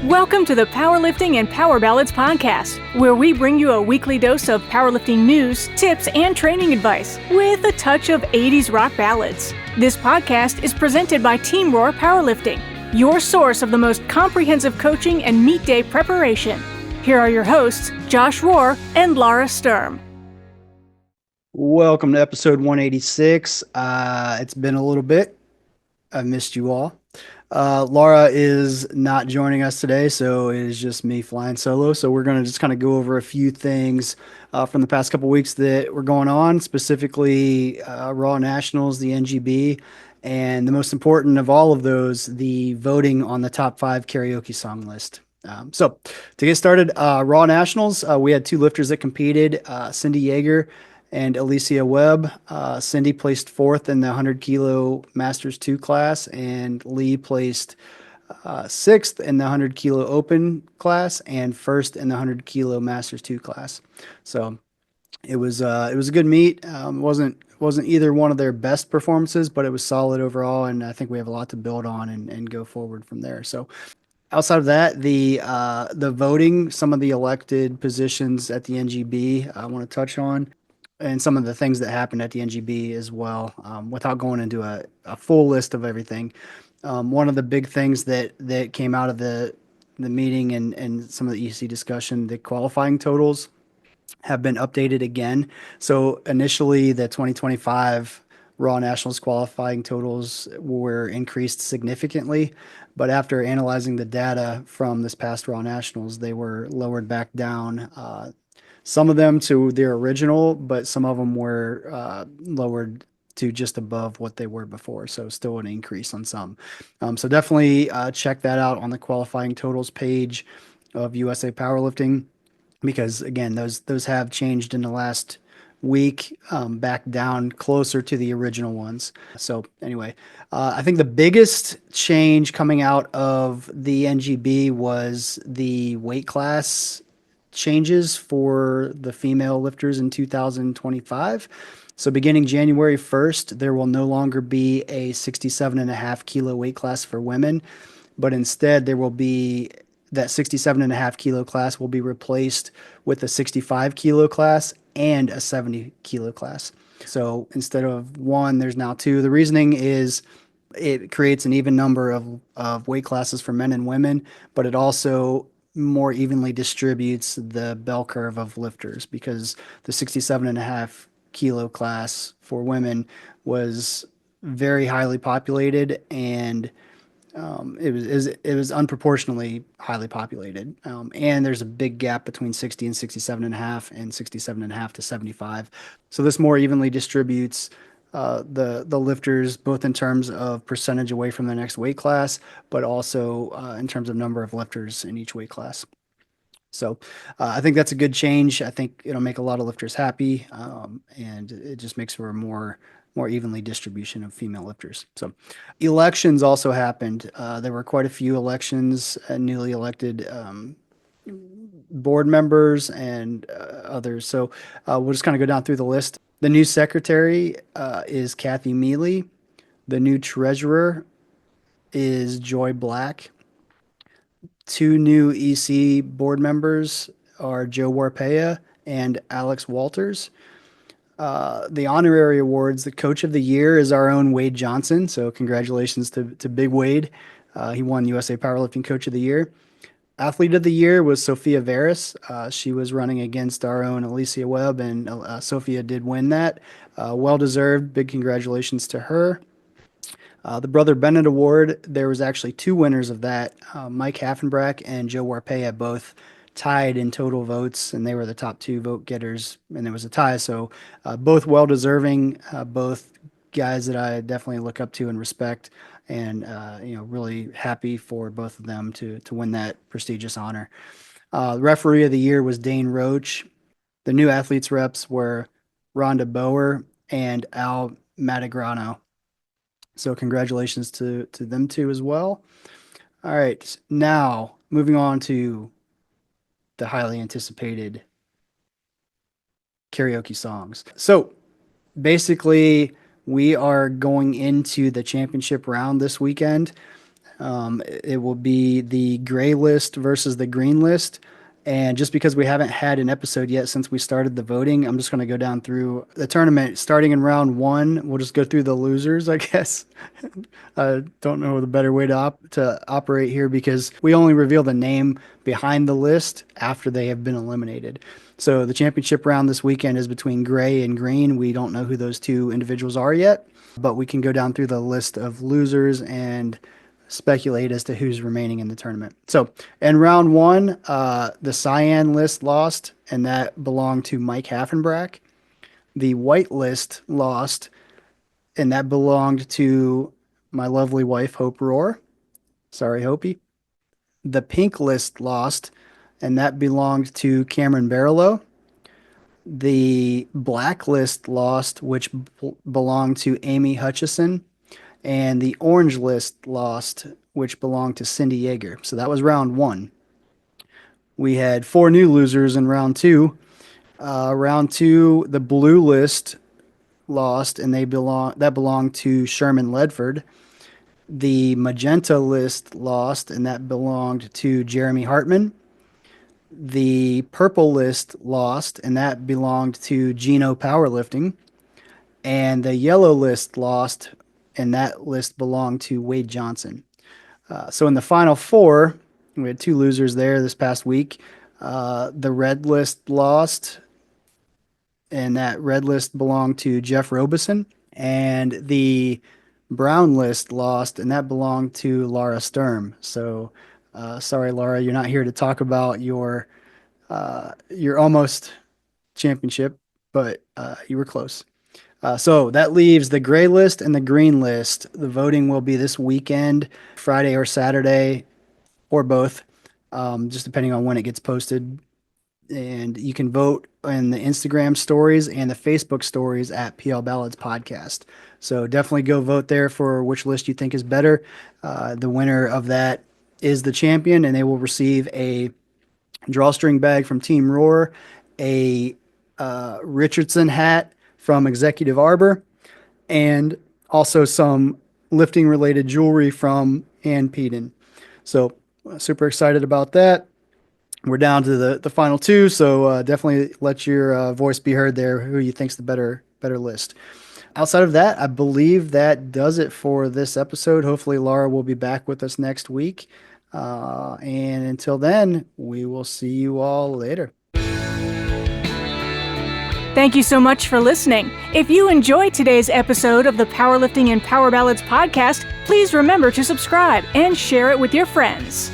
Welcome to the Powerlifting and Power Ballads podcast, where we bring you a weekly dose of powerlifting news, tips, and training advice with a touch of 80s rock ballads. This podcast is presented by Team Roar Powerlifting, your source of the most comprehensive coaching and meet day preparation. Here are your hosts, Josh Rohr and Laura Sturm. Welcome to episode 186. It's been a little bit. I've missed you all. Laura is not joining us today, so it is just me flying solo. So we're going to just kind of go over a few things from the past couple weeks that were going on, specifically Raw Nationals, the NGB, and the most important of all of those, the voting on the top 5 karaoke song list. So to get started, Raw Nationals, we had 2 lifters that competed, Cindy Yeager and Alicia Webb. Cindy placed 4th in the 100 kilo Masters 2 class, and Lee placed 6th in the 100 kilo open class and 1st in the 100 kilo Masters 2 class. So it was a good meet. Wasn't either one of their best performances, but it was solid overall, and I think we have a lot to build on and go forward from there. So outside of that, the voting, some of the elected positions at the NGB, I want to touch on, and some of the things that happened at the NGB as well, without going into a full list of everything. One of the big things that came out of the meeting and some of the EC discussion, the qualifying totals have been updated again. So initially, the 2025 Raw Nationals qualifying totals were increased significantly, but after analyzing the data from this past Raw Nationals, they were lowered back down. Some of them to their original, but some of them were lowered to just above what they were before. So still an increase on some. So definitely check that out on the qualifying totals page of USA Powerlifting, because again, those have changed in the last week, back down closer to the original ones. So anyway, I think the biggest change coming out of the NGB was the weight class changes for the female lifters in 2025. So beginning January 1st, there will no longer be a 67.5 kilo weight class for women, but instead there will be that 67.5 kilo class will be replaced with a 65 kilo class and a 70 kilo class. So instead of one, there's now 2. The reasoning is it creates an even number of weight classes for men and women, but it also more evenly distributes the bell curve of lifters, because the 67.5 kilo class for women was very highly populated, and it was unproportionately highly populated. And there's a big gap between 60 and 67.5 and 67.5 to 75. So this more evenly distributes the lifters, both in terms of percentage away from the next weight class, but also in terms of number of lifters in each weight class. So I think that's a good change. I think it'll make a lot of lifters happy, and it just makes for a more evenly distribution of female lifters. So elections also happened. There were quite a few elections, newly elected board members and others. So we'll just kind of go down through the list. The new secretary is Cathy Mele. The new treasurer is Joy Black. 2 new EC board members are Joe Warpea and Alex Walters. The honorary awards, the coach of the year is our own Wade Johnson. So congratulations to Big Wade. He won USA Powerlifting Coach of the Year. Athlete of the year was Sophia Veras. She was running against our own Alicia Webb, and Sophia did win that. Well-deserved. Big congratulations to her. The Brother Bennett Award, there was actually 2 winners of that. Mike Haffenbrack and Joe Warpea both tied in total votes, and they were the top 2 vote getters, and it was a tie. So both well-deserving, both guys that I definitely look up to and respect, and really happy for both of them to win that prestigious honor. The referee of the year was Dane Roach. The new athletes reps were Rhonda Bower and Al Matagrano. So congratulations to them 2 as well. All right, now moving on to the highly anticipated karaoke songs. So basically, we are going into the championship round this weekend. It will be the gray list versus the green list. And just because we haven't had an episode yet since we started the voting, I'm just going to go down through the tournament starting in round one. We'll just go through the losers, I guess. I don't know the better way to operate here because we only reveal the name behind the list after they have been eliminated. So the championship round this weekend is between gray and green. We don't know who those two individuals are yet, but we can go down through the list of losers and speculate as to who's remaining in the tournament. So in round one, the cyan list lost, and that belonged to Mike Haffenbrack. The white list lost, and that belonged to my lovely wife, Hope Roar. Sorry, Hopi. The pink list lost, and that belonged to Cameron Barlow. The black list lost, which belonged to Amy Hutchison. And the orange list lost, which belonged to Cindy Yeager. So that was round one. We had four new losers in round two. Round two, the blue list lost, and that belonged to Sherman Ledford. The magenta list lost, and that belonged to Jeremy Hartman. The purple list lost, and that belonged to Gino Powerlifting. And the yellow list lost, and that list belonged to Wade Johnson. So in the final four, we had two losers there this past week. The red list lost, and that red list belonged to Jeff Robeson. And the brown list lost, and that belonged to Laura Sturm. So sorry, Laura, you're not here to talk about your almost championship, but you were close. So that leaves the gray list and the green list. The voting will be this weekend, Friday or Saturday, or both, just depending on when it gets posted. And you can vote in the Instagram stories and the Facebook stories at PL Ballads Podcast. So definitely go vote there for which list you think is better. The winner of that is the champion, and they will receive a drawstring bag from Team Roar, a Richardson hat from Executive Arbor, and also some lifting related jewelry from Ann Peden. So super excited about that. We're down to the final two, so definitely let your voice be heard there, who you think's the better list. Outside of that, I believe that does it for this episode. Hopefully Laura will be back with us next week. And until then, we will see you all later. Thank you so much for listening. If you enjoyed today's episode of the Powerlifting and Power Ballads podcast, please remember to subscribe and share it with your friends.